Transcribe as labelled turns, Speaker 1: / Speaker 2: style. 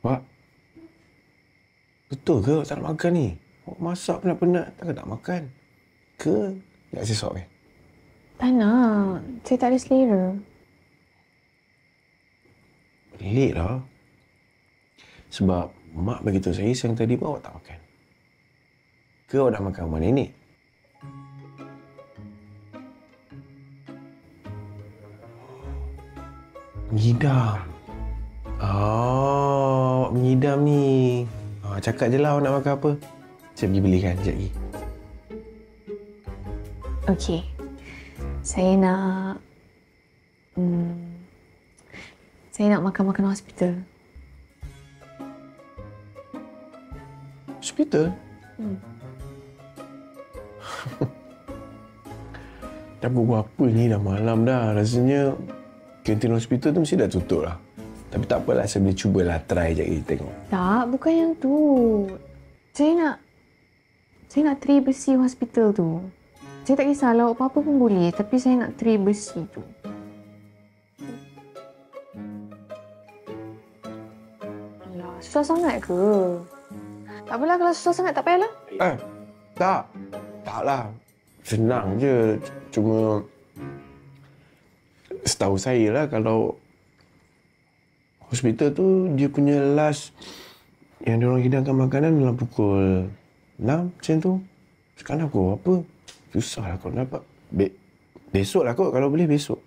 Speaker 1: Pak, betul ke awak tak nak makan ni? Awak masak penat-penat, takkan tak makan? Ke nak kasi suap kan?
Speaker 2: Tak nak. Saya tak ada selera.
Speaker 1: Pelik lah. Sebab mak beritahu saya siang tadi pun awak tak makan. Ke awak dah makan rumah nenek? Mengidam. Awak mengidam ni. Cakap je lah awak nak makan apa. Saya pergi belikan sekejap lagi.
Speaker 2: Okey. Saya nak... saya nak makan makanan hospital.
Speaker 1: Hospital? Dah pukul apa ni? Dah malam dah. Rasanya kantin hospital tu mesti dah tutup lah. Tapi tak apalah, saya boleh cubalah try je lagi tengok.
Speaker 2: Tak, bukan yang tu. Saya nak tray besi hospital tu. Saya tak kisah lauk apa-apa pun boleh. Tapi saya nak tray besi tu. Alah, susah sangat ke? Tak apalah kalau susah sangat, tak payahlah.
Speaker 1: Tak. Taklah. Senang je. Cuma setahu saya lah kalau hospital tu dia punya last yang diorang hidangkan makanan dalam pukul 6 macam tu. Sekarang pukul apa? Susah lah kalau dapat. Besok lah kot kalau boleh besok.